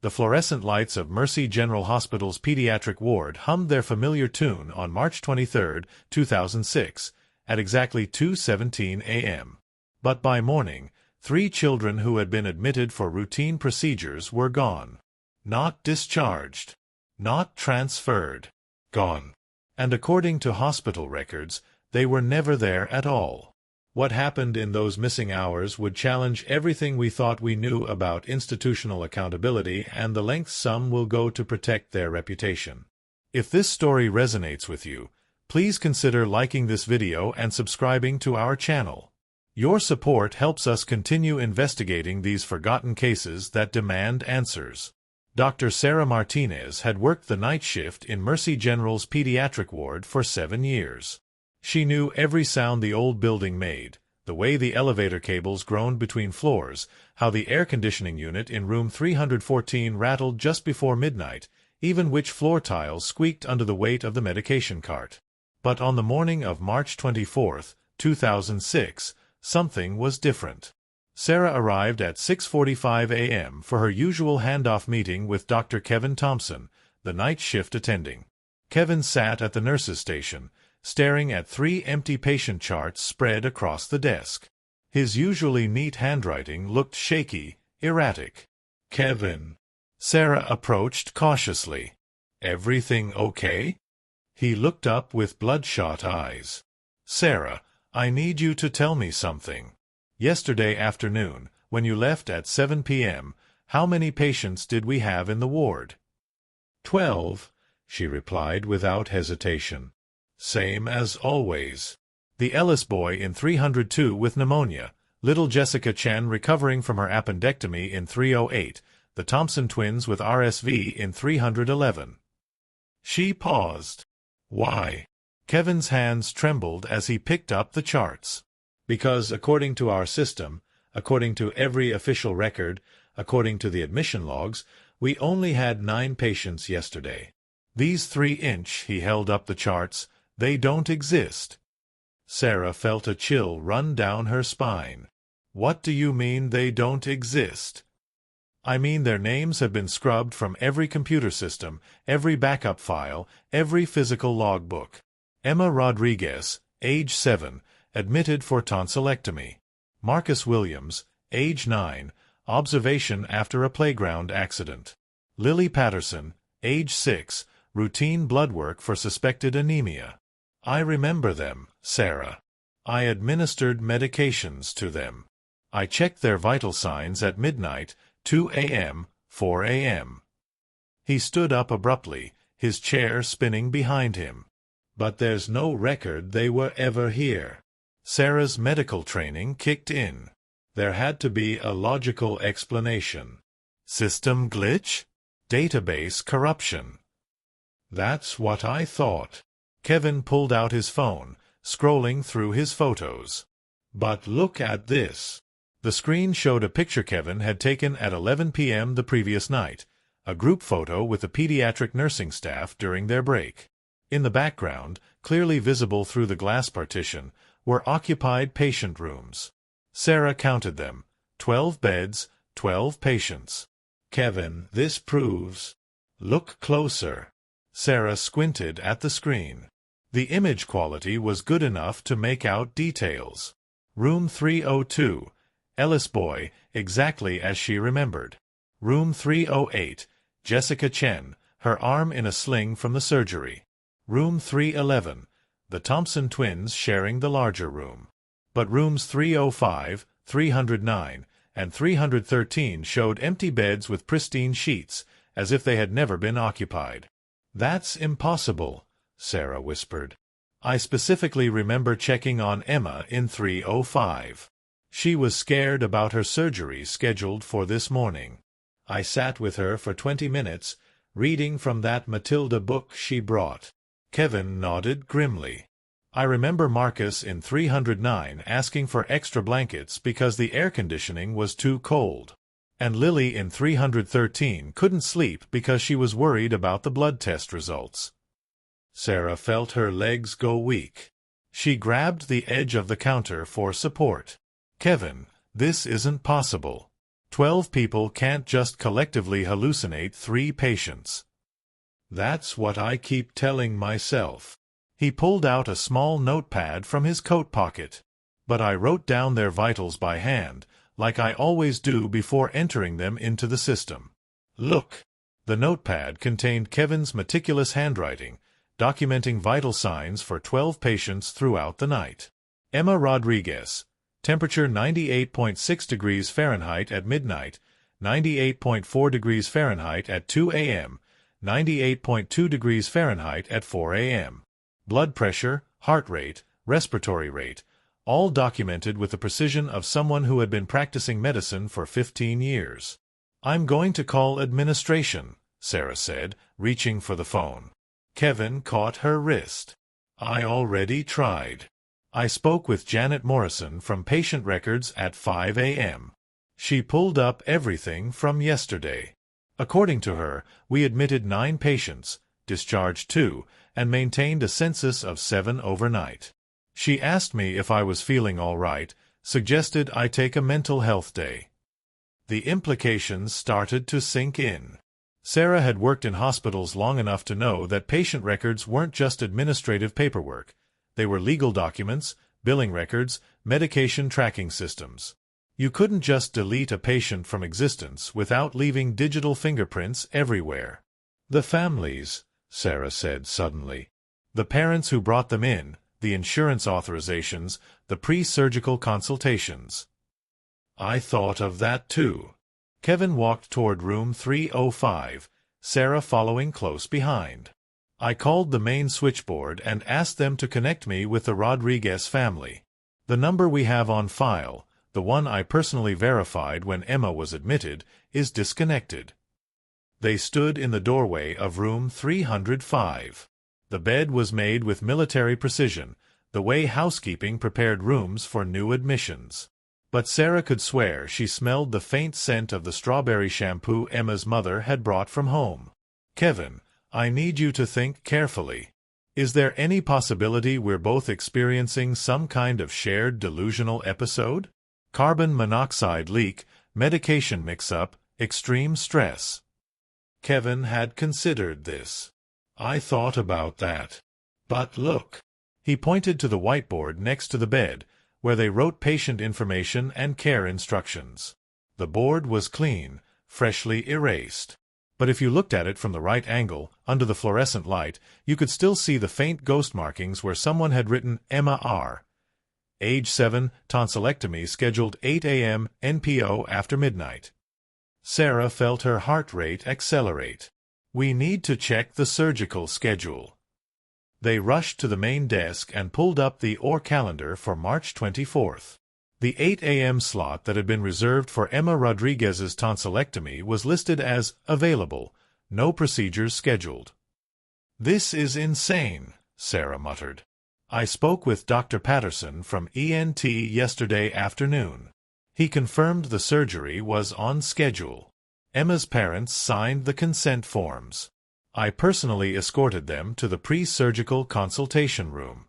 The fluorescent lights of Mercy General Hospital's pediatric ward hummed their familiar tune on March 23, 2006, at exactly 2:17 a.m. But by morning, 3 children who had been admitted for routine procedures were gone. Not discharged. Not transferred. Gone. And according to hospital records, they were never there at all. What happened in those missing hours would challenge everything we thought we knew about institutional accountability and the lengths some will go to protect their reputation. If this story resonates with you, please consider liking this video and subscribing to our channel. Your support helps us continue investigating these forgotten cases that demand answers. Dr. Sarah Martinez had worked the night shift in Mercy General's pediatric ward for 7 years. She knew every sound the old building made, the way the elevator cables groaned between floors, how the air conditioning unit in room 314 rattled just before midnight, even which floor tiles squeaked under the weight of the medication cart. But on the morning of March 24, 2006, something was different. Sarah arrived at 6:45 a.m. for her usual handoff meeting with Dr. Kevin Thompson, the night shift attending. Kevin sat at the nurse's station, staring at 3 empty patient charts spread across the desk. His usually neat handwriting looked shaky, erratic. "Kevin." Sarah approached cautiously. "Everything okay?" He looked up with bloodshot eyes. "Sarah, I need you to tell me something. Yesterday afternoon, when you left at 7 p.m., how many patients did we have in the ward?" 12, she replied without hesitation. "Same as always. The Ellis boy in 302 with pneumonia, little Jessica Chen recovering from her appendectomy in 308, the Thompson twins with RSV in 311. She paused. "Why?" Kevin's hands trembled as he picked up the charts. "Because according to our system, according to every official record, according to the admission logs, we only had 9 patients yesterday. These 3-inch," he held up the charts, "they don't exist." Sarah felt a chill run down her spine. "What do you mean they don't exist?" "I mean their names have been scrubbed from every computer system, every backup file, every physical logbook. Emma Rodriguez, age 7, admitted for tonsillectomy. Marcus Williams, age 9, observation after a playground accident. Lily Patterson, age 6, routine blood work for suspected anemia. I remember them, Sarah. I administered medications to them. I checked their vital signs at midnight, 2 a.m., 4 a.m. He stood up abruptly, his chair spinning behind him. "But there's no record they were ever here." Sarah's medical training kicked in. There had to be a logical explanation. System glitch? Database corruption. "That's what I thought." Kevin pulled out his phone, scrolling through his photos. "But look at this." The screen showed a picture Kevin had taken at 11 p.m. the previous night, a group photo with the pediatric nursing staff during their break. In the background, clearly visible through the glass partition, were occupied patient rooms. Sarah counted them. 12 beds, 12 patients. "Kevin, this proves—" "Look closer." Sarah squinted at the screen. The image quality was good enough to make out details. Room 302, Ellis boy, exactly as she remembered. Room 308, Jessica Chen, her arm in a sling from the surgery. Room 311, the Thompson twins sharing the larger room. But rooms 305, 309, and 313 showed empty beds with pristine sheets, as if they had never been occupied. "That's impossible," Sarah whispered. "I specifically remember checking on Emma in 305. She was scared about her surgery scheduled for this morning. I sat with her for 20 minutes, reading from that Matilda book she brought." Kevin nodded grimly. "I remember Marcus in 309 asking for extra blankets because the air conditioning was too cold. And Lily in 313 couldn't sleep because she was worried about the blood test results." Sarah felt her legs go weak. She grabbed the edge of the counter for support. "Kevin, this isn't possible." 12 people can't just collectively hallucinate 3 patients. That's what I keep telling myself. He pulled out a small notepad from his coat pocket. But I wrote down their vitals by hand, like I always do before entering them into the system. Look. The notepad contained Kevin's meticulous handwriting, documenting vital signs for 12 patients throughout the night. Emma Rodriguez. Temperature 98.6 degrees Fahrenheit at midnight, 98.4 degrees Fahrenheit at 2 a.m., 98.2 degrees Fahrenheit at 4 a.m. Blood pressure, heart rate, respiratory rate, all documented with the precision of someone who had been practicing medicine for 15 years. I'm going to call administration, Sarah said, reaching for the phone. Kevin caught her wrist. I already tried. I spoke with Janet Morrison from patient records at 5 a.m. She pulled up everything from yesterday. According to her, we admitted 9 patients, discharged 2, and maintained a census of 7 overnight. She asked me if I was feeling all right, suggested I take a mental health day. The implications started to sink in. Sarah had worked in hospitals long enough to know that patient records weren't just administrative paperwork. They were legal documents, billing records, medication tracking systems. You couldn't just delete a patient from existence without leaving digital fingerprints everywhere. The families, Sarah said suddenly. The parents who brought them in, the insurance authorizations, the pre-surgical consultations. I thought of that too. Kevin walked toward room 305, Sarah following close behind. I called the main switchboard and asked them to connect me with the Rodriguez family. The number we have on file, the one I personally verified when Emma was admitted, is disconnected. They stood in the doorway of room 305. The bed was made with military precision, the way housekeeping prepared rooms for new admissions. But Sarah could swear she smelled the faint scent of the strawberry shampoo Emma's mother had brought from home. Kevin, I need you to think carefully. Is there any possibility we're both experiencing some kind of shared delusional episode? Carbon monoxide leak, medication mix-up, extreme stress. Kevin had considered this. I thought about that. But look. He pointed to the whiteboard next to the bed, where they wrote patient information and care instructions. The board was clean, freshly erased. But if you looked at it from the right angle, under the fluorescent light, you could still see the faint ghost markings where someone had written Emma R. Age 7, tonsillectomy scheduled 8 a.m., NPO after midnight. Sarah felt her heart rate accelerate. We need to check the surgical schedule. They rushed to the main desk and pulled up the OR calendar for March 24th. The 8 a.m. slot that had been reserved for Emma Rodriguez's tonsillectomy was listed as available, no procedures scheduled. This is insane, Sarah muttered. I spoke with Dr. Patterson from ENT yesterday afternoon. He confirmed the surgery was on schedule. Emma's parents signed the consent forms. I personally escorted them to the pre-surgical consultation room.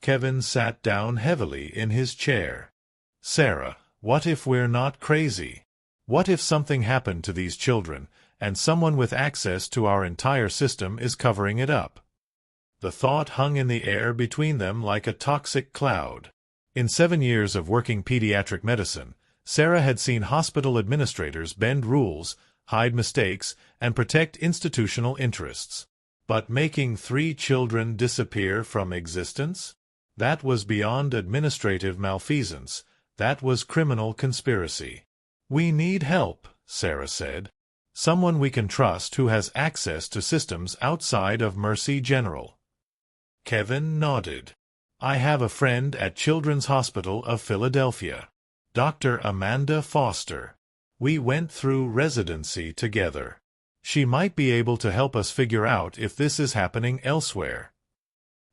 Kevin sat down heavily in his chair. Sarah, what if we're not crazy? What if something happened to these children, and someone with access to our entire system is covering it up? The thought hung in the air between them like a toxic cloud. In 7 years of working pediatric medicine, Sarah had seen hospital administrators bend rules, hide mistakes, and protect institutional interests. But making 3 children disappear from existence? That was beyond administrative malfeasance. That was criminal conspiracy. We need help, Sarah said. Someone we can trust who has access to systems outside of Mercy General. Kevin nodded. I have a friend at Children's Hospital of Philadelphia, Dr. Amanda Foster. We went through residency together. She might be able to help us figure out if this is happening elsewhere.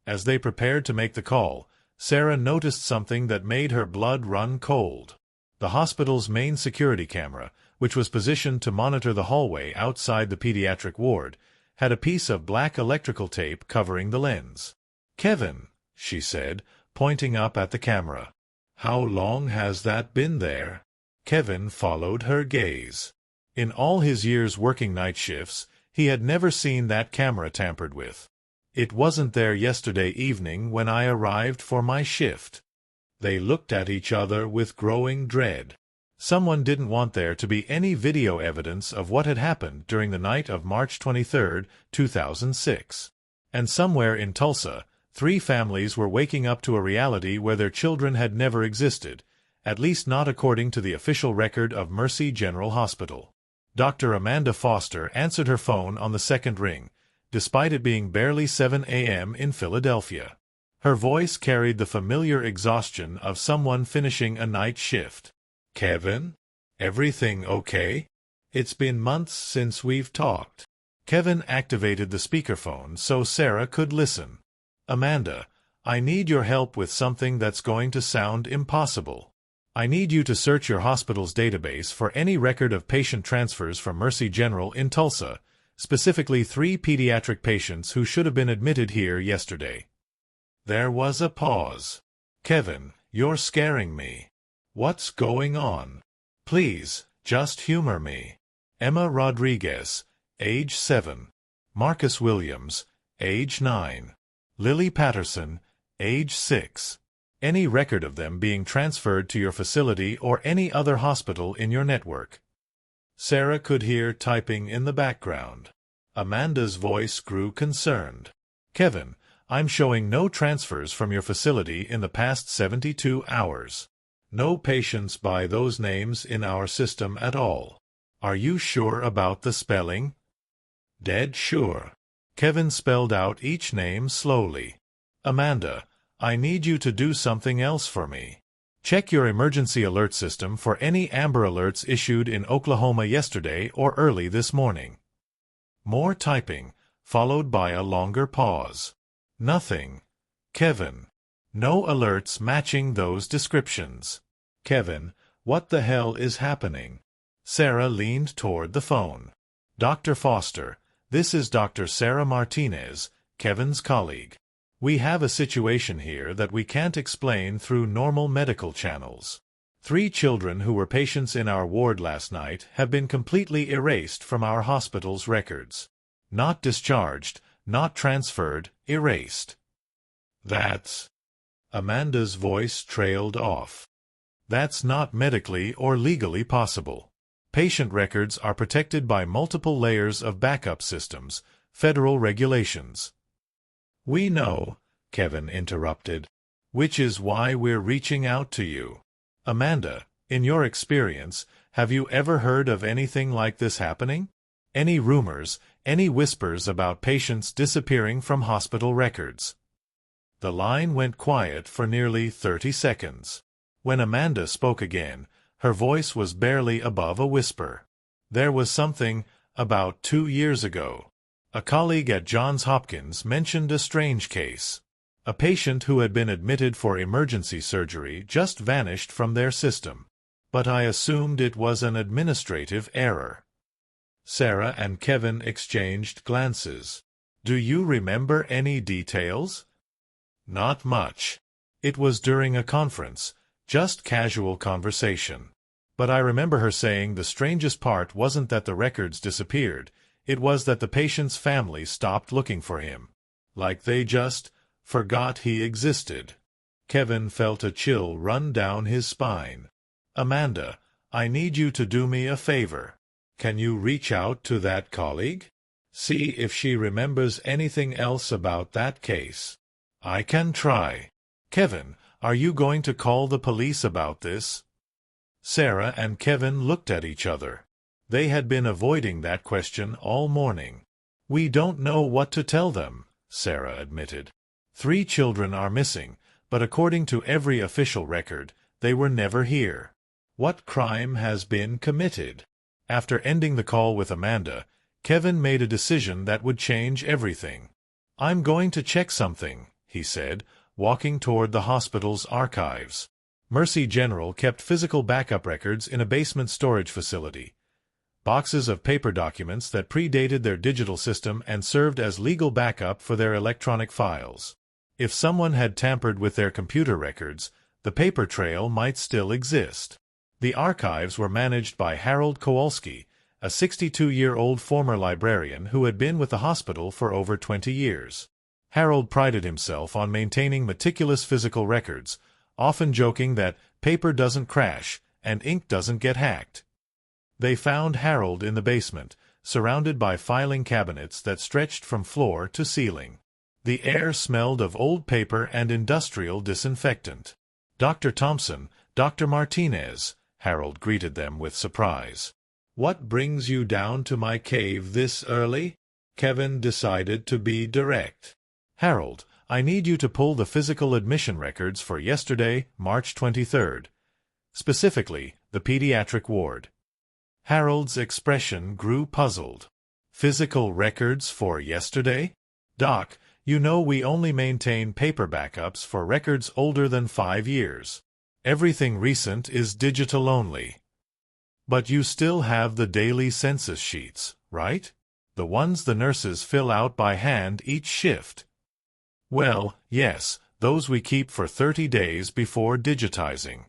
As they prepared to make the call, Sarah noticed something that made her blood run cold. The hospital's main security camera, which was positioned to monitor the hallway outside the pediatric ward, had a piece of black electrical tape covering the lens. Kevin, she said, pointing up at the camera. How long has that been there? Kevin followed her gaze. In all his years working night shifts, he had never seen that camera tampered with. It wasn't there yesterday evening when I arrived for my shift. They looked at each other with growing dread. Someone didn't want there to be any video evidence of what had happened during the night of March 23, 2006. And somewhere in Tulsa, 3 families were waking up to a reality where their children had never existed, at least not according to the official record of Mercy General Hospital. Dr. Amanda Foster answered her phone on the second ring, despite it being barely 7 a.m. in Philadelphia. Her voice carried the familiar exhaustion of someone finishing a night shift. "Kevin? Everything okay? It's been months since we've talked." Kevin activated the speakerphone so Sarah could listen. "Amanda, I need your help with something that's going to sound impossible. I need you to search your hospital's database for any record of patient transfers from Mercy General in Tulsa, specifically 3 pediatric patients who should have been admitted here yesterday." There was a pause. "Kevin, you're scaring me. What's going on? Please, just humor me." Emma Rodriguez, age 7. Marcus Williams, age 9. Lily Patterson, age 6. Any record of them being transferred to your facility or any other hospital in your network. Sarah could hear typing in the background. Amanda's voice grew concerned. "Kevin, I'm showing no transfers from your facility in the past 72 hours. No patients by those names in our system at all. Are you sure about the spelling?" "Dead sure." Kevin spelled out each name slowly. "Amanda, I need you to do something else for me. Check your emergency alert system for any Amber Alerts issued in Oklahoma yesterday or early this morning." More typing, followed by a longer pause. "Nothing. Kevin. No alerts matching those descriptions." "Kevin, what the hell is happening?" Sarah leaned toward the phone. "Dr. Foster, this is Dr. Sarah Martinez, Kevin's colleague. We have a situation here that we can't explain through normal medical channels. 3 children who were patients in our ward last night have been completely erased from our hospital's records. Not discharged, not transferred, erased." "That's—" Amanda's voice trailed off. "That's not medically or legally possible. Patient records are protected by multiple layers of backup systems, federal regulations." "We know," Kevin interrupted, "which is why we're reaching out to you. Amanda, in your experience, have you ever heard of anything like this happening? Any rumors, any whispers about patients disappearing from hospital records?" The line went quiet for nearly 30 seconds. When Amanda spoke again, her voice was barely above a whisper. "There was something about 2 years ago. A colleague at Johns Hopkins mentioned a strange case. A patient who had been admitted for emergency surgery just vanished from their system. But I assumed it was an administrative error." Sarah and Kevin exchanged glances. "Do you remember any details?" "Not much. It was during a conference, just casual conversation. But I remember her saying the strangest part wasn't that the records disappeared. It was that the patient's family stopped looking for him. Like they just forgot he existed." Kevin felt a chill run down his spine. "Amanda, I need you to do me a favor. Can you reach out to that colleague? See if she remembers anything else about that case." "I can try." "Kevin, are you going to call the police about this?" Sarah and Kevin looked at each other. They had been avoiding that question all morning. "We don't know what to tell them," Sarah admitted. 3 children are missing, but according to every official record, they were never here. What crime has been committed? After ending the call with Amanda, Kevin made a decision that would change everything. "I'm going to check something," he said, walking toward the hospital's archives. Mercy General kept physical backup records in a basement storage facility. Boxes of paper documents that predated their digital system and served as legal backup for their electronic files. If someone had tampered with their computer records, the paper trail might still exist. The archives were managed by Harold Kowalski, a 62-year-old former librarian who had been with the hospital for over 20 years. Harold prided himself on maintaining meticulous physical records, often joking that paper doesn't crash and ink doesn't get hacked. They found Harold in the basement, surrounded by filing cabinets that stretched from floor to ceiling. The air smelled of old paper and industrial disinfectant. "Dr. Thompson, Dr. Martinez," Harold greeted them with surprise. "What brings you down to my cave this early?" Kevin decided to be direct. "Harold, I need you to pull the physical admission records for yesterday, March 23rd. Specifically, the pediatric ward." Harold's expression grew puzzled. "Physical records for yesterday? Doc, you know we only maintain paper backups for records older than 5 years. Everything recent is digital only." "But you still have the daily census sheets, right? The ones the nurses fill out by hand each shift." "Well, yes, those we keep for 30 days before digitizing."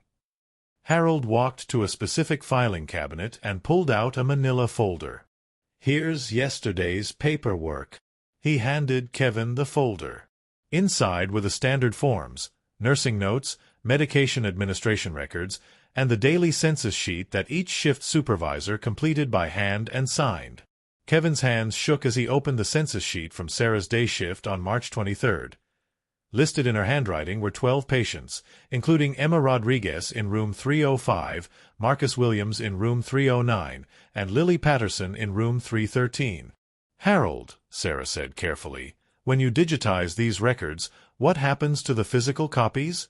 Harold walked to a specific filing cabinet and pulled out a manila folder. "Here's yesterday's paperwork." He handed Kevin the folder. Inside were the standard forms, nursing notes, medication administration records, and the daily census sheet that each shift supervisor completed by hand and signed. Kevin's hands shook as he opened the census sheet from Sarah's day shift on March 23rd. Listed in her handwriting were 12 patients, including Emma Rodriguez in room 305, Marcus Williams in room 309, and Lily Patterson in room 313. "Harold," Sarah said carefully, "when you digitize these records, what happens to the physical copies?"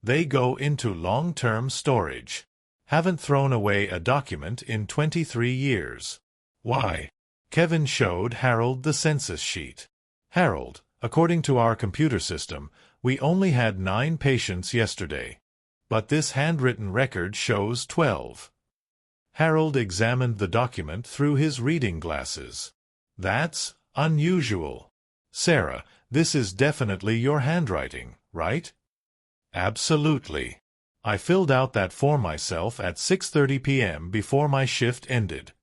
"They go into long-term storage. Haven't thrown away a document in 23 years. "Why?" Kevin showed Harold the census sheet. "Harold, according to our computer system, we only had 9 patients yesterday. But this handwritten record shows 12. Harold examined the document through his reading glasses. "That's unusual. Sarah, this is definitely your handwriting, right?" "Absolutely. I filled out that form myself at 6:30 p.m. before my shift ended."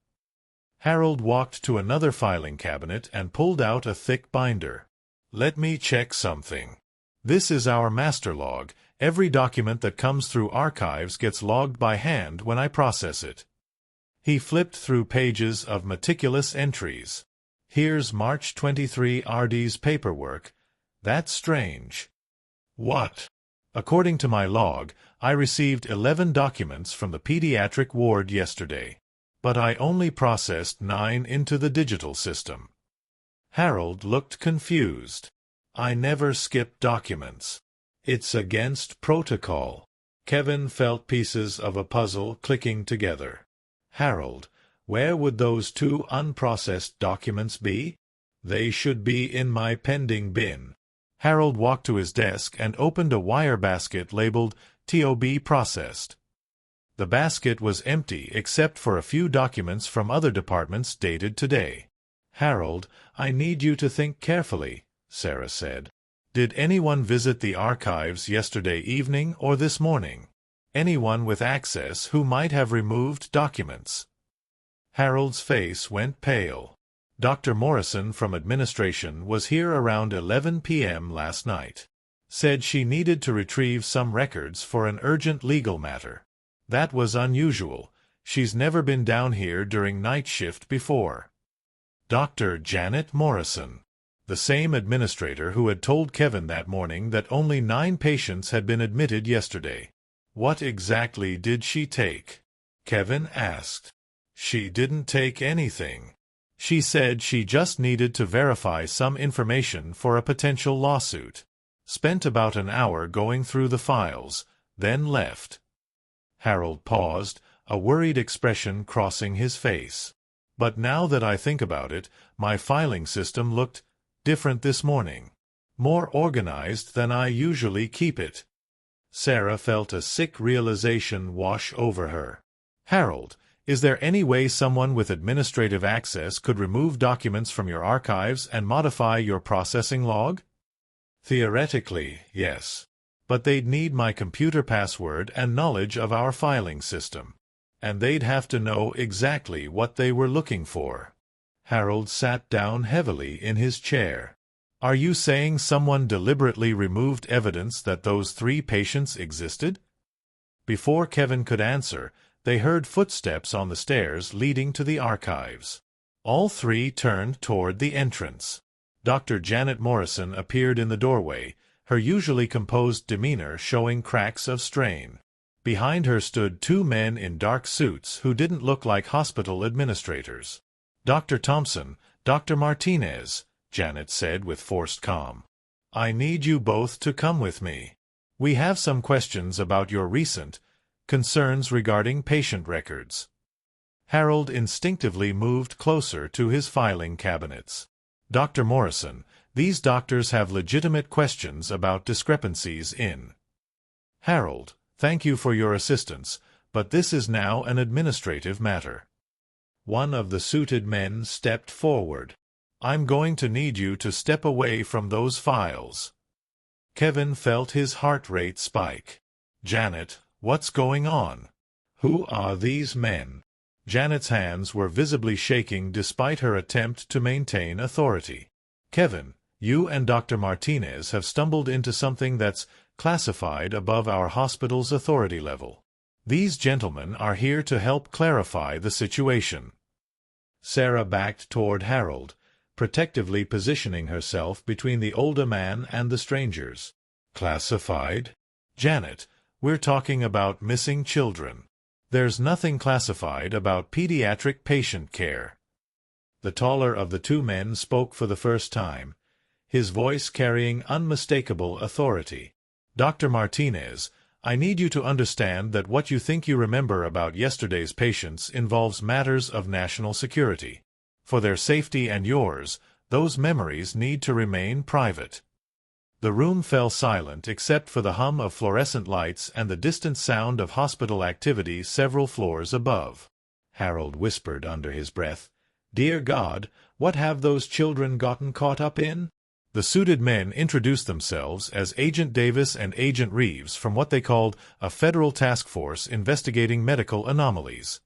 Harold walked to another filing cabinet and pulled out a thick binder. "Let me check something. This is our master log. Every document that comes through archives gets logged by hand when I process it." He flipped through pages of meticulous entries. "Here's March 23 RD's paperwork. That's strange." "What?" "According to my log, I received 11 documents from the pediatric ward yesterday. But I only processed 9 into the digital system." Harold looked confused. "I never skip documents. It's against protocol." Kevin felt pieces of a puzzle clicking together. "Harold, where would those 2 unprocessed documents be?" "They should be in my pending bin." Harold walked to his desk and opened a wire basket labeled TOB processed. The basket was empty except for a few documents from other departments dated today. "Harold, I need you to think carefully," Sarah said. "Did anyone visit the archives yesterday evening or this morning? Anyone with access who might have removed documents?" Harold's face went pale. "Dr. Morrison from administration was here around 11 p.m. last night. Said she needed to retrieve some records for an urgent legal matter. That was unusual. She's never been down here during night shift before." Dr. Janet Morrison, the same administrator who had told Kevin that morning that only 9 patients had been admitted yesterday. "What exactly did she take?" Kevin asked. "She didn't take anything. She said she just needed to verify some information for a potential lawsuit. Spent about an hour going through the files, then left." Harold paused, a worried expression crossing his face. "But now that I think about it, my filing system looked different this morning. More organized than I usually keep it." Sarah felt a sick realization wash over her. "Harold, is there any way someone with administrative access could remove documents from your archives and modify your processing log?" "Theoretically, yes. But they'd need my computer password and knowledge of our filing system. And they'd have to know exactly what they were looking for. Harold sat down heavily in his chair. Are you saying someone deliberately removed evidence that those 3 patients existed? Before Kevin could answer, they heard footsteps on the stairs leading to the archives. All 3 turned toward the entrance. Dr. Janet Morrison appeared in the doorway, her usually composed demeanor showing cracks of strain. Behind her stood 2 men in dark suits who didn't look like hospital administrators. Dr. Thompson, Dr. Martinez, Janet said with forced calm. I need you both to come with me. We have some questions about your recent concerns regarding patient records. Harold instinctively moved closer to his filing cabinets. Dr. Morrison, these doctors have legitimate questions about discrepancies in. Harold, thank you for your assistance, but this is now an administrative matter. One of the suited men stepped forward. I'm going to need you to step away from those files. Kevin felt his heart rate spike. Janet, what's going on? Who are these men? Janet's hands were visibly shaking despite her attempt to maintain authority. Kevin, you and Dr. Martinez have stumbled into something that's classified above our hospital's authority level. These gentlemen are here to help clarify the situation. Sarah backed toward Harold, protectively positioning herself between the older man and the strangers. Classified? Janet, we're talking about missing children. There's nothing classified about pediatric patient care. The taller of the 2 men spoke for the first time, his voice carrying unmistakable authority. Dr. Martinez, I need you to understand that what you think you remember about yesterday's patients involves matters of national security. For their safety and yours, those memories need to remain private. The room fell silent except for the hum of fluorescent lights and the distant sound of hospital activity several floors above. Harold whispered under his breath, Dear God, what have those children gotten caught up in? The suited men introduced themselves as Agent Davis and Agent Reeves from what they called a federal task force investigating medical anomalies.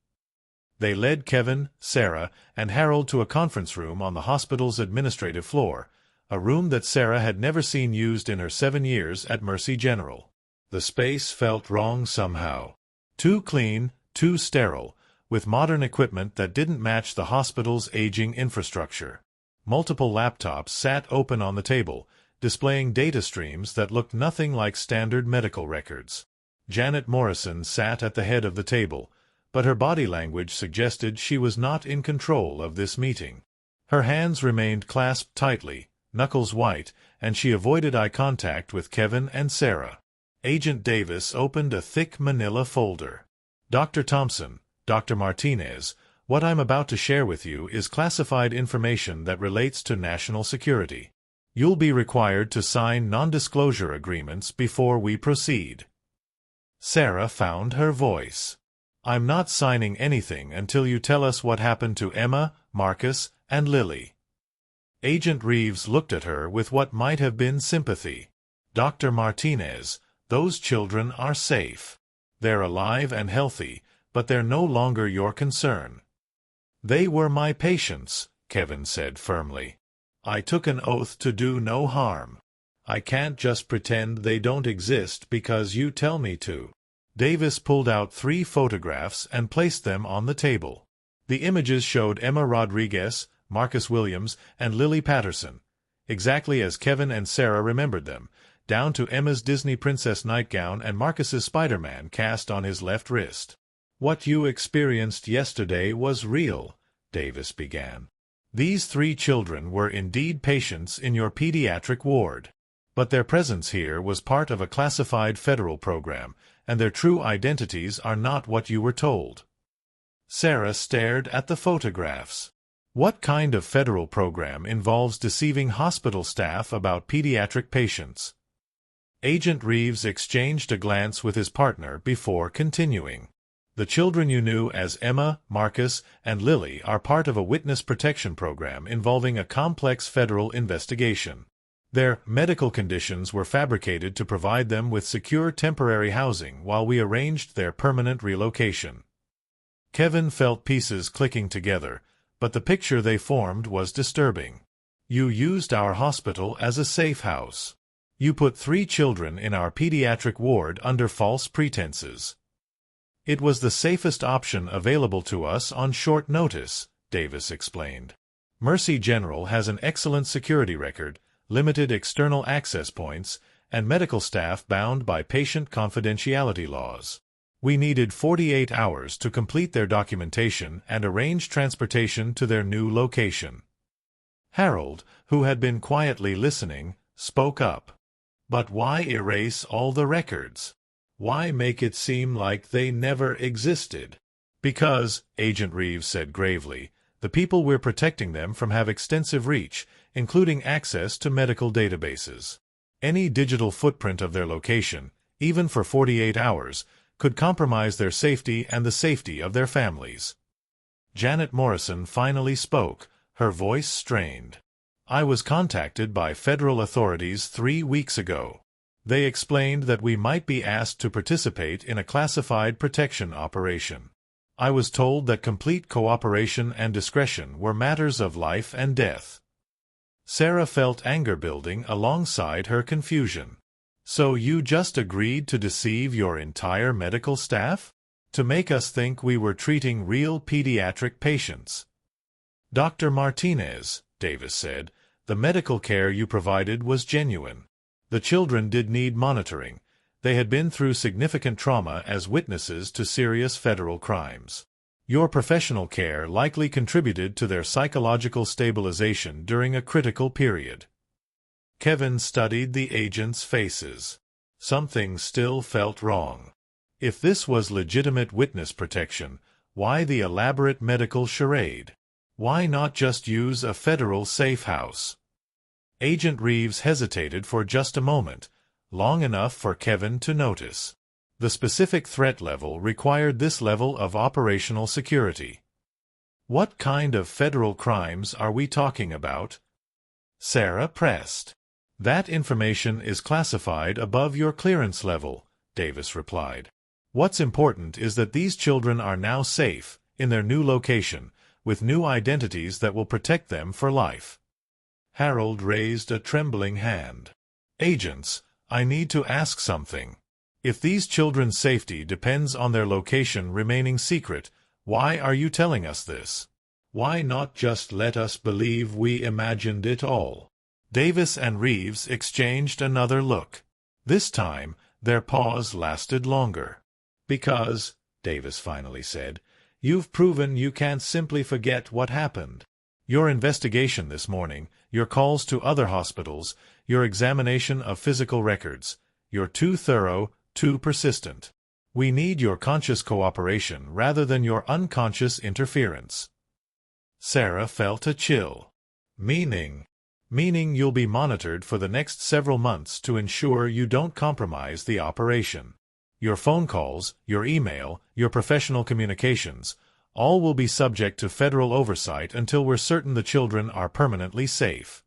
They led Kevin, Sarah, and Harold to a conference room on the hospital's administrative floor, a room that Sarah had never seen used in her 7 years at Mercy General. The space felt wrong somehow. Too clean, too sterile, with modern equipment that didn't match the hospital's aging infrastructure. Multiple laptops sat open on the table, displaying data streams that looked nothing like standard medical records. Janet Morrison sat at the head of the table, but her body language suggested she was not in control of this meeting. Her hands remained clasped tightly, knuckles white, and she avoided eye contact with Kevin and Sarah. Agent Davis opened a thick manila folder. Dr. Thompson, Dr. Martinez, what I'm about to share with you is classified information that relates to national security. You'll be required to sign non-disclosure agreements before we proceed. Sarah found her voice. I'm not signing anything until you tell us what happened to Emma, Marcus, and Lily. Agent Reeves looked at her with what might have been sympathy. Dr. Martinez, those children are safe. They're alive and healthy, but they're no longer your concern. They were my patients, Kevin said firmly. I took an oath to do no harm. I can't just pretend they don't exist because you tell me to. Davis pulled out 3 photographs and placed them on the table. The images showed Emma Rodriguez, Marcus Williams, and Lily Patterson, exactly as Kevin and Sarah remembered them, down to Emma's Disney princess nightgown and Marcus's Spider-Man cast on his left wrist. What you experienced yesterday was real, Davis began. These 3 children were indeed patients in your pediatric ward. But their presence here was part of a classified federal program, and their true identities are not what you were told. Sarah stared at the photographs. What kind of federal program involves deceiving hospital staff about pediatric patients? Agent Reeves exchanged a glance with his partner before continuing. The children you knew as Emma, Marcus, and Lily are part of a witness protection program involving a complex federal investigation. Their medical conditions were fabricated to provide them with secure temporary housing while we arranged their permanent relocation. Kevin felt pieces clicking together, but the picture they formed was disturbing. You used our hospital as a safe house. You put 3 children in our pediatric ward under false pretenses. It was the safest option available to us on short notice, Davis explained. Mercy General has an excellent security record, limited external access points, and medical staff bound by patient confidentiality laws. We needed 48 hours to complete their documentation and arrange transportation to their new location. Harold, who had been quietly listening, spoke up. But why erase all the records? Why make it seem like they never existed? Because, Agent Reeves said gravely, the people we're protecting them from have extensive reach, including access to medical databases. Any digital footprint of their location, even for 48 hours, could compromise their safety and the safety of their families. Janet Morrison finally spoke, her voice strained. I was contacted by federal authorities 3 weeks ago. They explained that we might be asked to participate in a classified protection operation. I was told that complete cooperation and discretion were matters of life and death. Sarah felt anger building alongside her confusion. So you just agreed to deceive your entire medical staff? To make us think we were treating real pediatric patients? Dr. Martinez, Davis said, the medical care you provided was genuine. The children did need monitoring. They had been through significant trauma as witnesses to serious federal crimes. Your professional care likely contributed to their psychological stabilization during a critical period. Kevin studied the agents' faces. Something still felt wrong. If this was legitimate witness protection, why the elaborate medical charade? Why not just use a federal safe house? Agent Reeves hesitated for just a moment, long enough for Kevin to notice. The specific threat level required this level of operational security. What kind of federal crimes are we talking about? Sarah pressed. That information is classified above your clearance level, Davis replied. What's important is that these children are now safe, in their new location, with new identities that will protect them for life. Harold raised a trembling hand. Agents, I need to ask something. If these children's safety depends on their location remaining secret, why are you telling us this? Why not just let us believe we imagined it all? Davis and Reeves exchanged another look. This time, their pause lasted longer. Because, Davis finally said, you've proven you can't simply forget what happened. Your investigation this morning, your calls to other hospitals, your examination of physical records, you're too thorough, too persistent. We need your conscious cooperation rather than your unconscious interference. Sarah felt a chill. Meaning you'll be monitored for the next several months to ensure you don't compromise the operation. Your phone calls, your email, your professional communications, all will be subject to federal oversight until we're certain the children are permanently safe.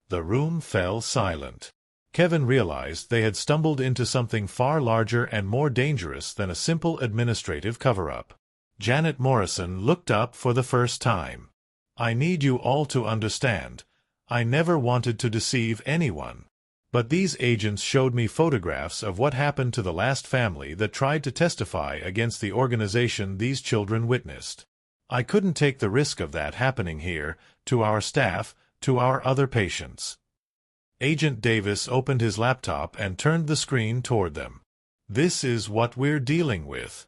The room fell silent. Kevin realized they had stumbled into something far larger and more dangerous than a simple administrative cover-up. Janet Morrison looked up for the first time. I need you all to understand. I never wanted to deceive anyone. But these agents showed me photographs of what happened to the last family that tried to testify against the organization these children witnessed. I couldn't take the risk of that happening here, to our staff, to our other patients. Agent Davis opened his laptop and turned the screen toward them. This is what we're dealing with.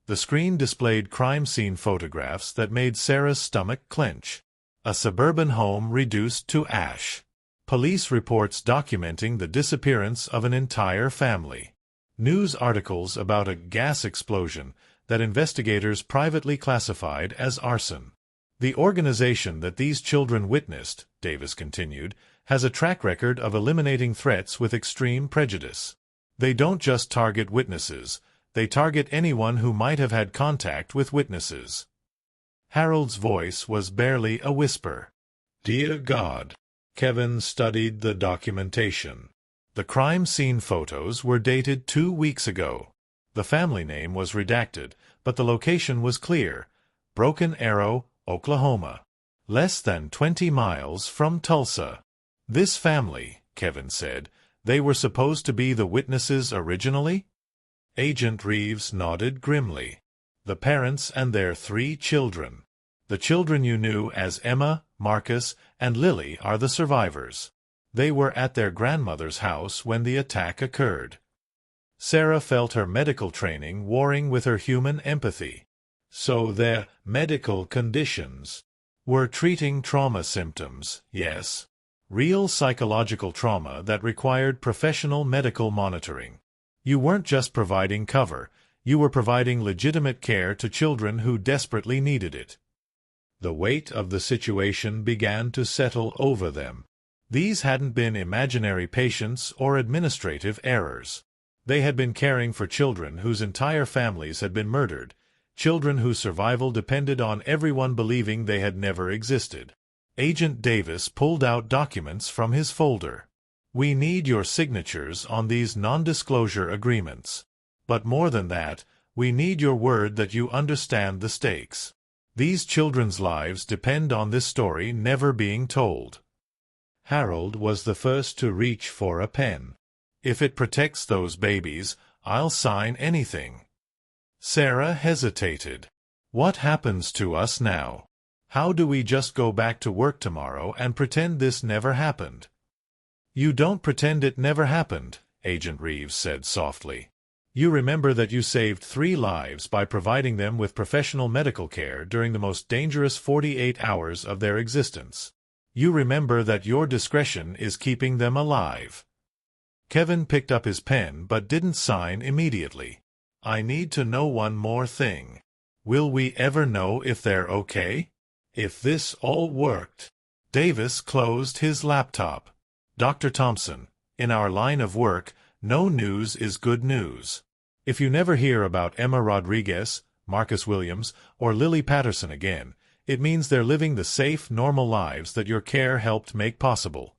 The screen displayed crime scene photographs that made Sarah's stomach clench. A suburban home reduced to ash. Police reports documenting the disappearance of an entire family. News articles about a gas explosion that investigators privately classified as arson. The organization that these children witnessed, Davis continued, has a track record of eliminating threats with extreme prejudice. They don't just target witnesses, they target anyone who might have had contact with witnesses. Harold's voice was barely a whisper. Dear God. Kevin studied the documentation. The crime scene photos were dated 2 weeks ago. The family name was redacted, but the location was clear: Broken Arrow, Oklahoma. Less than 20 miles from Tulsa. This family, Kevin said, they were supposed to be the witnesses originally? Agent Reeves nodded grimly. The parents and their 3 children. The children you knew as Emma, Marcus, and Lily are the survivors. They were at their grandmother's house when the attack occurred. Sarah felt her medical training warring with her human empathy. So their medical conditions were treating trauma symptoms, yes. Real psychological trauma that required professional medical monitoring. You weren't just providing cover, you were providing legitimate care to children who desperately needed it. The weight of the situation began to settle over them. These hadn't been imaginary patients or administrative errors. They had been caring for children whose entire families had been murdered, children whose survival depended on everyone believing they had never existed. Agent Davis pulled out documents from his folder. We need your signatures on these non-disclosure agreements. But more than that, we need your word that you understand the stakes. These children's lives depend on this story never being told. Harold was the first to reach for a pen. If it protects those babies, I'll sign anything. Sarah hesitated. What happens to us now? How do we just go back to work tomorrow and pretend this never happened? You don't pretend it never happened, Agent Reeves said softly. You remember that you saved 3 lives by providing them with professional medical care during the most dangerous 48 hours of their existence. You remember that your discretion is keeping them alive. Kevin picked up his pen but didn't sign immediately. I need to know one more thing. Will we ever know if they're okay? If this all worked? Davis closed his laptop. Dr. Thompson, in our line of work, no news is good news. If you never hear about Emma Rodriguez, Marcus Williams, or Lily Patterson again, it means they're living the safe, normal lives that your care helped make possible.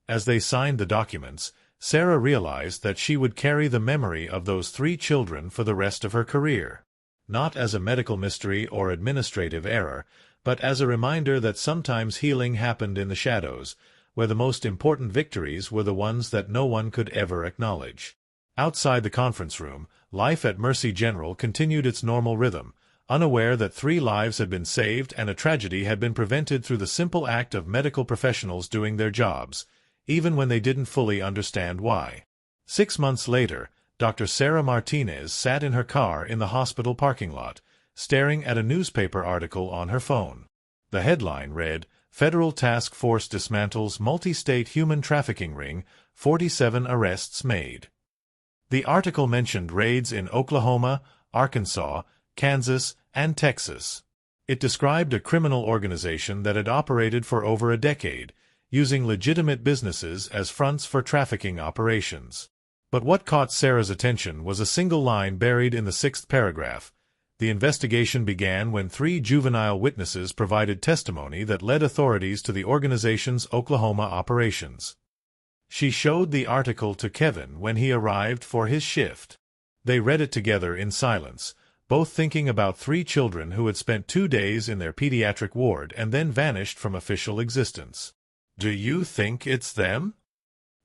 As they signed the documents, Sarah realized that she would carry the memory of those 3 children for the rest of her career. Not as a medical mystery or administrative error, but as a reminder that sometimes healing happened in the shadows, where the most important victories were the ones that no one could ever acknowledge. Outside the conference room, life at Mercy General continued its normal rhythm, unaware that 3 lives had been saved and a tragedy had been prevented through the simple act of medical professionals doing their jobs, even when they didn't fully understand why. 6 months later, Dr. Sarah Martinez sat in her car in the hospital parking lot, staring at a newspaper article on her phone. The headline read, Federal Task Force Dismantles Multi-State Human Trafficking Ring, 47 Arrests Made. The article mentioned raids in Oklahoma, Arkansas, Kansas, and Texas. It described a criminal organization that had operated for over a decade, using legitimate businesses as fronts for trafficking operations. But what caught Sarah's attention was a single line buried in the 6th paragraph. The investigation began when 3 juvenile witnesses provided testimony that led authorities to the organization's Oklahoma operations. She showed the article to Kevin when he arrived for his shift. They read it together in silence, both thinking about 3 children who had spent 2 days in their pediatric ward and then vanished from official existence. Do you think it's them?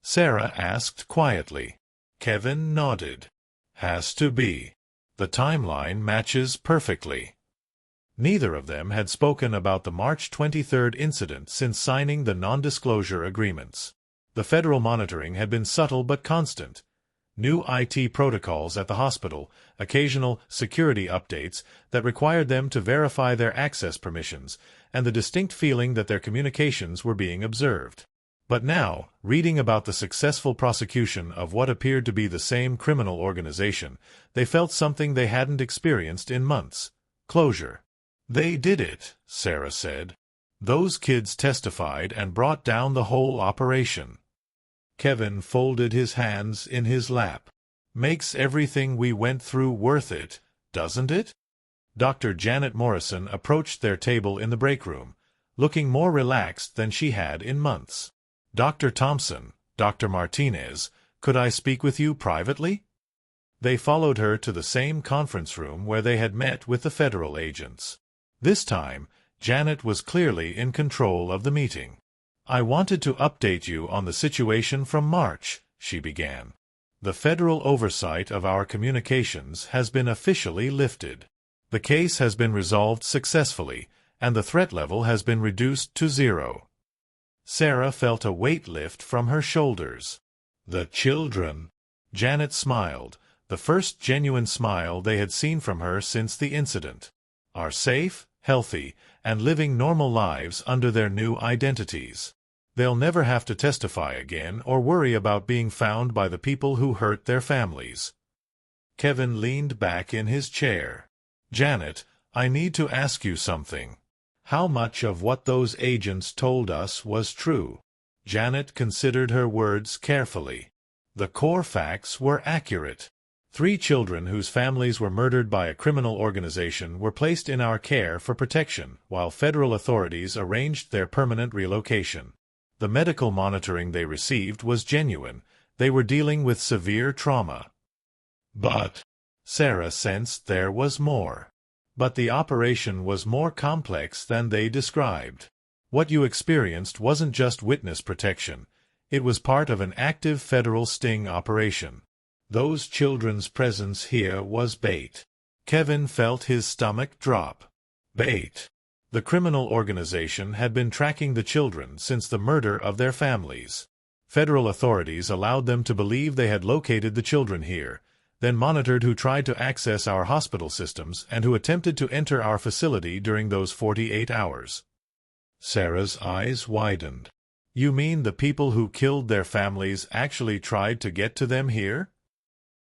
Sarah asked quietly. Kevin nodded. Has to be. The timeline matches perfectly. Neither of them had spoken about the March 23 incident since signing the non-disclosure agreements. The federal monitoring had been subtle but constant. New IT protocols at the hospital, occasional security updates that required them to verify their access permissions, and the distinct feeling that their communications were being observed. But now, reading about the successful prosecution of what appeared to be the same criminal organization, they felt something they hadn't experienced in months. Closure. They did it, Sarah said. Those kids testified and brought down the whole operation. Kevin folded his hands in his lap. Makes everything we went through worth it, doesn't it? Dr. Janet Morrison approached their table in the break room, looking more relaxed than she had in months. "Dr. Thompson, Dr. Martinez, could I speak with you privately?" They followed her to the same conference room where they had met with the federal agents. This time, Janet was clearly in control of the meeting. "I wanted to update you on the situation from March," she began. "The federal oversight of our communications has been officially lifted. The case has been resolved successfully, and the threat level has been reduced to 0. Sarah felt a weight lift from her shoulders. "The children?" Janet smiled, the first genuine smile they had seen from her since the incident. "Are safe, healthy, and living normal lives under their new identities. They'll never have to testify again or worry about being found by the people who hurt their families." Kevin leaned back in his chair. "Janet, I need to ask you something. How much of what those agents told us was true?" Janet considered her words carefully. The core facts were accurate. 3 children whose families were murdered by a criminal organization were placed in our care for protection, while federal authorities arranged their permanent relocation. The medical monitoring they received was genuine. They were dealing with severe trauma. But Sarah sensed there was more. But the operation was more complex than they described. What you experienced wasn't just witness protection. It was part of an active federal sting operation. Those children's presence here was bait. Kevin felt his stomach drop. Bait. The criminal organization had been tracking the children since the murder of their families. Federal authorities allowed them to believe they had located the children here, then monitored who tried to access our hospital systems and who attempted to enter our facility during those 48 hours. Sarah's eyes widened. "You mean the people who killed their families actually tried to get to them here?"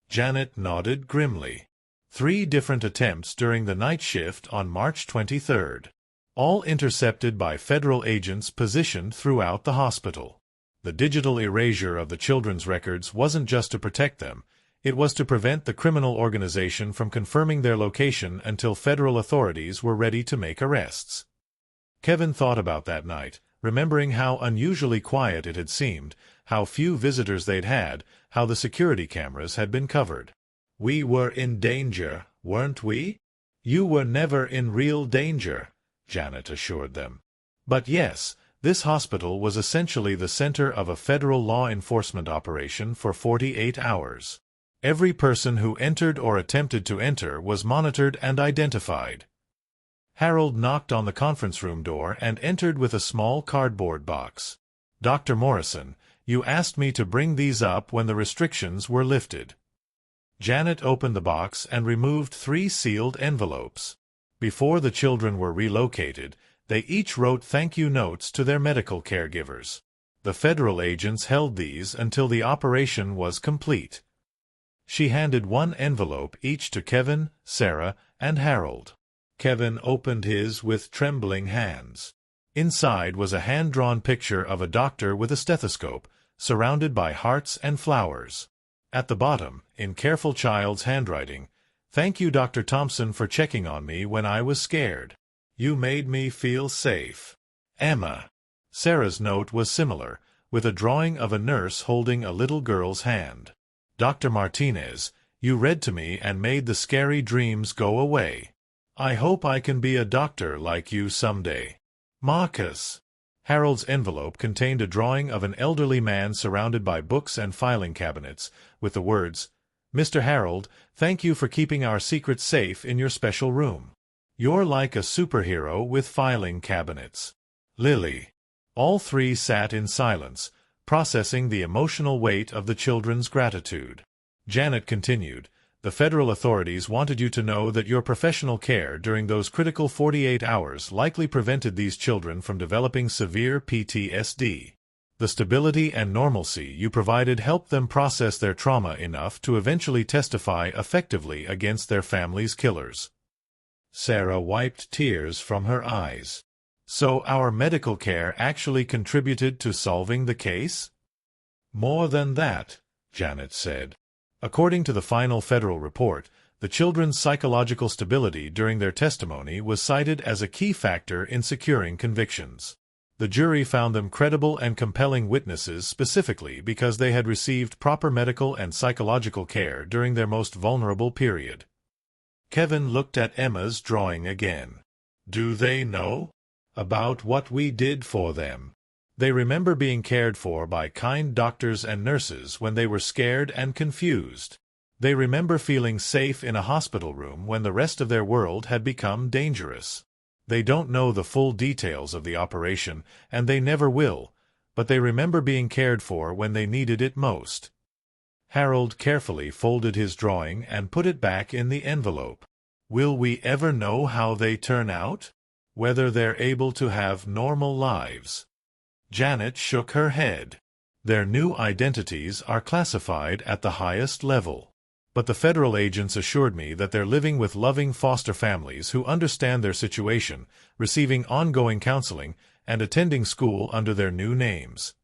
Janet nodded grimly. 3 different attempts during the night shift on March 23rd. All intercepted by federal agents positioned throughout the hospital. The digital erasure of the children's records wasn't just to protect them. It was to prevent the criminal organization from confirming their location until federal authorities were ready to make arrests. Kevin thought about that night, remembering how unusually quiet it had seemed, how few visitors they'd had, how the security cameras had been covered. "We were in danger, weren't we?" "You were never in real danger," Janet assured them. "But yes, this hospital was essentially the center of a federal law enforcement operation for 48 hours. Every person who entered or attempted to enter was monitored and identified." Harold knocked on the conference room door and entered with a small cardboard box. "Dr. Morrison, you asked me to bring these up when the restrictions were lifted." Janet opened the box and removed 3 sealed envelopes. Before the children were relocated, they each wrote thank-you notes to their medical caregivers. The federal agents held these until the operation was complete. She handed 1 envelope each to Kevin, Sarah, and Harold. Kevin opened his with trembling hands. Inside was a hand-drawn picture of a doctor with a stethoscope, surrounded by hearts and flowers. At the bottom, in careful child's handwriting, "Thank you, Dr. Thompson, for checking on me when I was scared. You made me feel safe. Emma." Sarah's note was similar, with a drawing of a nurse holding a little girl's hand. "Dr. Martinez, you read to me and made the scary dreams go away. I hope I can be a doctor like you someday. Marcus." Harold's envelope contained a drawing of an elderly man surrounded by books and filing cabinets, with the words, "Mr. Harold, thank you for keeping our secrets safe in your special room. You're like a superhero with filing cabinets. Lily." All 3 sat in silence, processing the emotional weight of the children's gratitude. Janet continued, "The federal authorities wanted you to know that your professional care during those critical 48 hours likely prevented these children from developing severe PTSD. The stability and normalcy you provided helped them process their trauma enough to eventually testify effectively against their family's killers." Sarah wiped tears from her eyes. "So our medical care actually contributed to solving the case?" "More than that," Janet said. "According to the final federal report, The children's psychological stability during their testimony was cited as a key factor in securing convictions. The jury found them credible and compelling witnesses specifically because they had received proper medical and psychological care during their most vulnerable period. Kevin looked at Emma's drawing again. Do they know about what we did for them? They remember being cared for by kind doctors and nurses when they were scared and confused. They remember feeling safe in a hospital room when the rest of their world had become dangerous. They don't know the full details of the operation, and they never will, but they remember being cared for when they needed it most. Harold carefully folded his drawing and put it back in the envelope. Will we ever know how they turn out? Whether they're able to have normal lives? Janet shook her head. Their new identities are classified at the highest level. But the federal agents assured me that they're living with loving foster families who understand their situation, receiving ongoing counseling, and attending school under their new names.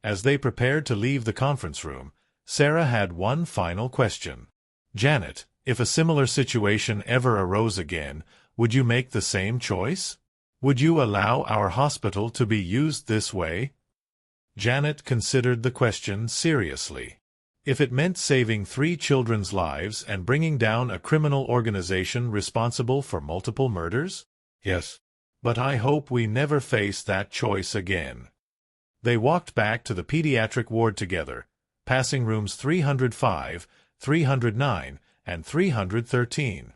As they prepared to leave the conference room, Sarah had one final question. Janet, if a similar situation ever arose again, would you make the same choice? Would you allow our hospital to be used this way? Janet considered the question seriously. If it meant saving 3 children's lives and bringing down a criminal organization responsible for multiple murders? Yes. But I hope we never face that choice again. They walked back to the pediatric ward together, passing rooms 305, 309, and 313.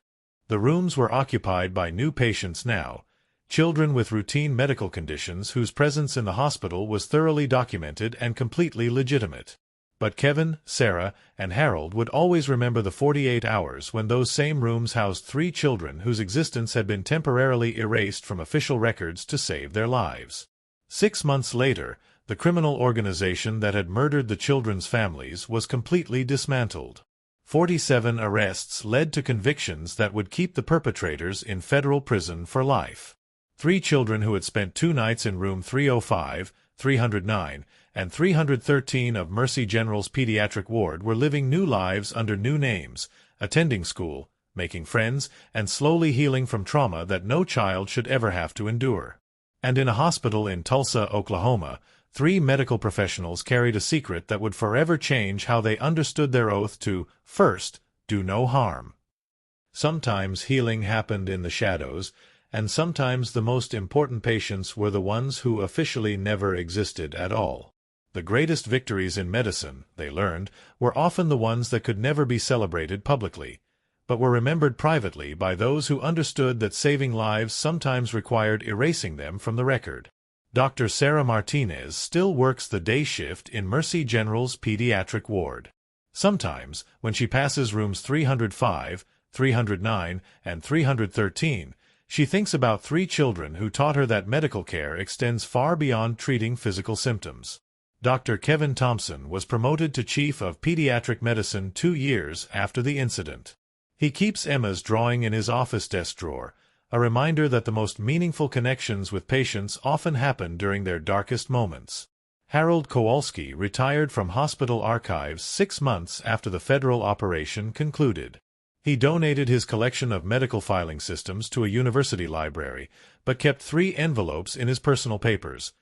The rooms were occupied by new patients now, children with routine medical conditions whose presence in the hospital was thoroughly documented and completely legitimate. But Kevin, Sarah, and Harold would always remember the 48 hours when those same rooms housed 3 children whose existence had been temporarily erased from official records to save their lives. 6 months later, the criminal organization that had murdered the children's families was completely dismantled. 47 arrests led to convictions that would keep the perpetrators in federal prison for life. 3 children who had spent 2 nights in room 305, 309, and 313 of Mercy General's pediatric ward were living new lives under new names, attending school, making friends, and slowly healing from trauma that no child should ever have to endure. And in a hospital in Tulsa, Oklahoma, 3 medical professionals carried a secret that would forever change how they understood their oath to, first, do no harm. Sometimes healing happened in the shadows, and sometimes the most important patients were the ones who officially never existed at all. The greatest victories in medicine, they learned, were often the ones that could never be celebrated publicly, but were remembered privately by those who understood that saving lives sometimes required erasing them from the record. Dr. Sarah Martinez still works the day shift in Mercy General's pediatric ward. Sometimes, when she passes rooms 305, 309, and 313, she thinks about 3 children who taught her that medical care extends far beyond treating physical symptoms. Dr. Kevin Thompson was promoted to Chief of Pediatric Medicine 2 years after the incident. He keeps Emma's drawing in his office desk drawer, a reminder that the most meaningful connections with patients often happen during their darkest moments. Harold Kowalski retired from hospital archives 6 months after the federal operation concluded. He donated his collection of medical filing systems to a university library, but kept 3 envelopes in his personal papers,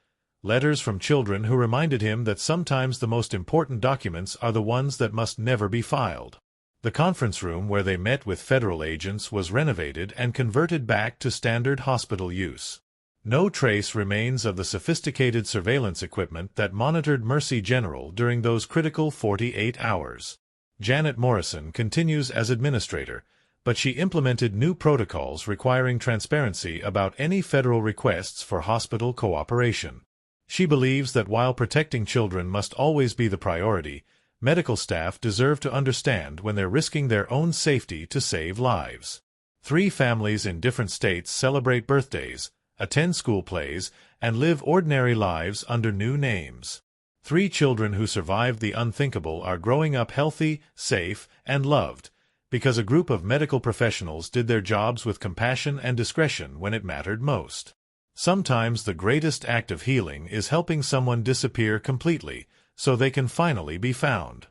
letters from children who reminded him that sometimes the most important documents are the ones that must never be filed. The conference room where they met with federal agents was renovated and converted back to standard hospital use. No trace remains of the sophisticated surveillance equipment that monitored Mercy General during those critical 48 hours. Janet Morrison continues as administrator, but she implemented new protocols requiring transparency about any federal requests for hospital cooperation. She believes that while protecting children must always be the priority, medical staff deserve to understand when they're risking their own safety to save lives. 3 families in different states celebrate birthdays, attend school plays, and live ordinary lives under new names. 3 children who survived the unthinkable are growing up healthy, safe, and loved, because a group of medical professionals did their jobs with compassion and discretion when it mattered most. Sometimes the greatest act of healing is helping someone disappear completely, so they can finally be found.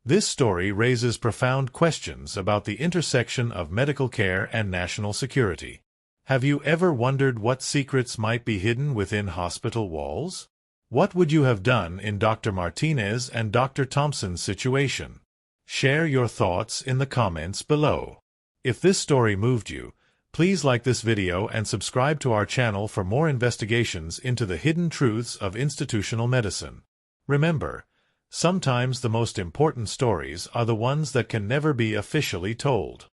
This story raises profound questions about the intersection of medical care and national security. Have you ever wondered what secrets might be hidden within hospital walls? What would you have done in Dr. Martinez and Dr. Thompson's situation? Share your thoughts in the comments below. If this story moved you, please like this video and subscribe to our channel for more investigations into the hidden truths of institutional medicine. Remember, sometimes the most important stories are the ones that can never be officially told.